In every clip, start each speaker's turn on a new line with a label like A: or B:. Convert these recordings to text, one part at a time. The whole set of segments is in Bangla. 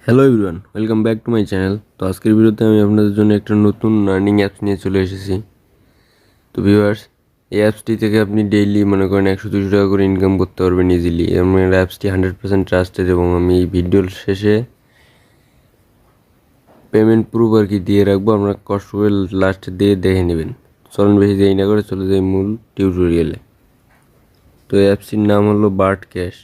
A: Hello everyone, welcome back to my channel. তো আজকের ভিডিওতে আমি আপনাদের জন্য একটা নতুন আর্নিং অ্যাপস নিয়ে চলে এসেছি। তো ভিউয়ার্স, এই অ্যাপসটি থেকে আপনি ডেইলি মনে করেন 100-200 টাকা করে ইনকাম করতে পারবেন ইজিলি। আমার অ্যাপসটি 100% ট্রাস্টেড এবং আমি এই ভিডিওর শেষে পেমেন্ট প্রুফ আর কি দিয়ে রাখবো, আপনারা কষ্ট করে লাস্টে দিয়ে দেখে নেবেন। চলুন বেশি দেরি না করে চলে যাই মূল টিউটোরিয়ালে। তো এই অ্যাপসটির নাম হলো বার্ড ক্যাশ।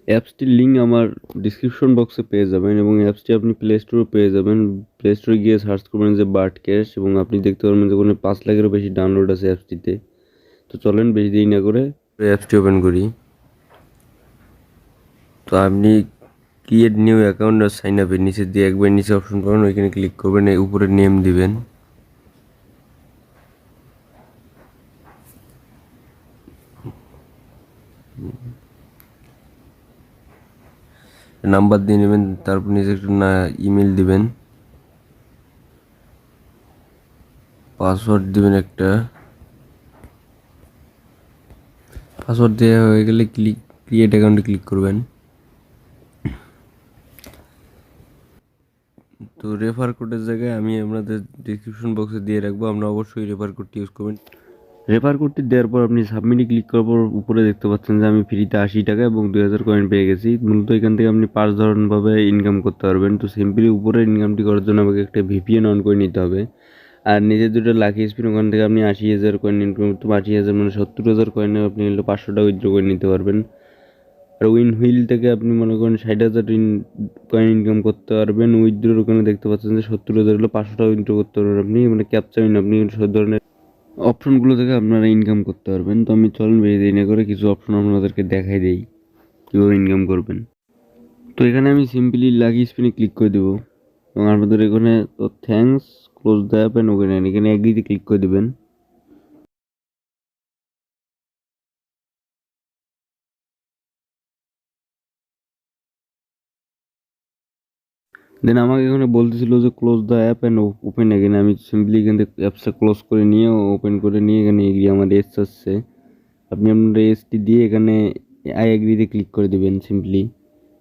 A: অ্যাপসটির লিঙ্ক আমার ডিসক্রিপশন বক্সে পেয়ে যাবেন এবং অ্যাপসটি আপনি প্লে স্টোরে পেয়ে যাবেন। প্লে স্টোরে গিয়ে সার্চ করবেন যে বার্ড ক্যাশ এবং আপনি দেখতে পারবেন যে কোনো 5 লাখেরও বেশি ডাউনলোড আছে অ্যাপসটিতে। তো চলেন বেশি দেরি না করে অ্যাপসটি ওপেন করি। তো আপনি ক্রিয়েট নিউ অ্যাকাউন্ট আর সাইন আপের নিচে দিয়ে একবার নিচে অপশন পাবেন, ওইখানে ক্লিক করবেন, উপরে নেম দিবেন। নাম্বার দিয়ে নেবেন, তারপর নিচে একটু ইমেল দিবেন, পাসওয়ার্ড দিবেন একটা। পাসওয়ার্ড দেওয়া হয়ে গেলে ক্রিয়েট অ্যাকাউন্টে ক্লিক করবেন। তো রেফার কোডের জায়গায় আমি আপনাদের ডিসক্রিপশন বক্সে দিয়ে রাখবো, আপনারা অবশ্যই রেফার কোডটি ইউজ করবেন। রেফার কোডটি দেওয়ার পর আপনি সাবমিটে ক্লিক করার পর উপরে দেখতে পাচ্ছেন যে আমি ফ্রিতে 80 টাকা এবং 2000 কয়েন পেয়ে গেছি। মূলত এখান থেকে আপনি 5 ধরনভাবে ইনকাম করতে পারবেন। তো সিম্পলি উপরে ইনকামটি করার জন্য আমাকে একটা ভিপিএন অন করে নিতে হবে, আর নিজের দুটো লাকি স্পিন ওখান থেকে আপনি 80,000 কয়েন ইনকাম করতে, 80,000 মানে 70,000 কয়েনে আপনি হলো 500 টাকা উইথড্র করে নিতে পারবেন। আর উইন হুইল থেকে আপনি মনে করেন 60,000 কয়েন ইনকাম করতে পারবেন। উইথড্রোর ওখানে দেখতে পাচ্ছেন যে 70,000 হলো 500 টাকা উইথড্র করতে পারবেন আপনি, মানে ক্যাপচা উইন আপনি সব ধরনের অপশনগুলো থেকে আপনারা ইনকাম করতে পারবেন। তো আমি চলুন বেশি দেরি না করে কিছু অপশন আপনাদেরকে দেখাই দেই কীভাবে ইনকাম করবেন। তো এখানে আমি সিম্পলি লাকি স্পিনে ক্লিক করে দেবো এবং আপনাদের এখানে তো thanks close the app and okay এখানে এগ্রিতে ক্লিক করে দেবেন। দেন আমাকে এখানে বলতেছিল যে close the app and open again. আমি সিম্পলি এখান থেকে অ্যাপসটা ক্লোজ করে নিয়ে ওপেন করে নিয়ে এখানে এগ্রি আমার এস আসছে, আপনি আপনার এসটি দিয়ে এখানে আই এগ্রিতে ক্লিক করে দেবেন সিম্পলি।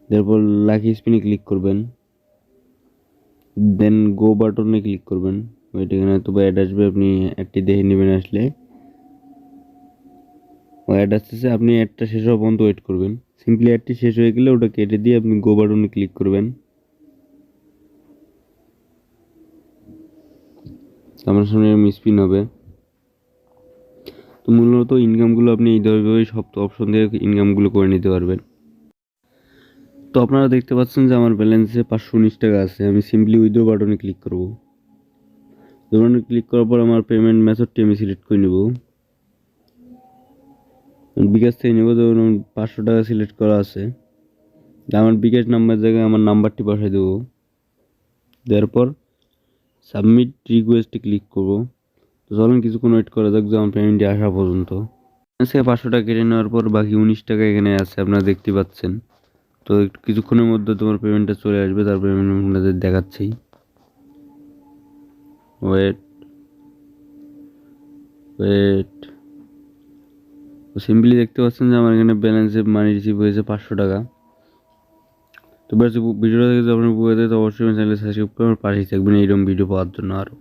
A: তারপর লাকি স্পিনে ক্লিক করবেন, দেন গো বাটনে ক্লিক করবেন। ওইটা এখানে তো অ্যাড আসবে, আপনি অ্যাডটি দেখে নেবেন। আসলে ও অ্যাড আসতেছে, আপনি অ্যাডটা শেষ হওয়া পর্যন্ত ওয়েট করবেন। সিম্পলি অ্যাডটি শেষ হয়ে গেলে ওটা কেটে দিয়ে আপনি গো বাটনে ক্লিক করবেন। আপনার সামনে স্পিন হবে। তো মূলত ইনকামগুলো আপনি এইভাবেই সব অপশন দিয়ে ইনকামগুলো করে নিতে পারবেন। তো আপনারা দেখতে পাচ্ছেন যে আমার ব্যালেন্সে 519 টাকা আছে। আমি সিম্পলি উইথড্র বাটনে ক্লিক করব। বাটনে ক্লিক করার পর আমার পেমেন্ট মেথডটি আমি সিলেক্ট করে নেব। বিকাশ থেকে নেব, যেমন 500 টাকা সিলেক্ট করা আছে। আমার বিকাশ নাম্বার জায়গায় আমার নাম্বারটি বসাই দেবো। দেওয়ার পর সাবমিট রিকোয়েস্টে ক্লিক করব। তো চলুন কিছুক্ষণ ওয়েট করা যাক যে আমার পেমেন্টটি আসা পর্যন্ত। আজকে 500 টাকা কেটে নেওয়ার পর বাকি 19 টাকা এখানে আছে, আপনারা দেখতে পাচ্ছেন। তো কিছুক্ষণের মধ্যে তোমার পেমেন্টটা চলে আসবে, তার পেমেন্ট আপনাদের দেখাচ্ছি। ওয়েট ওয়েট তো সিম্পলি দেখতে পাচ্ছেন যে আমার এখানে ব্যালেন্সে মানি রিসিভ হয়েছে 500 টাকা। তো ভিডিওটা দেখে যদি আপনার উপকার দেয় তো অবশ্যই চ্যানেলে সাবস্ক্রাইব করে আমার পাশেই থাকবেন এইরকম ভিডিও পাওয়ার জন্য আরও।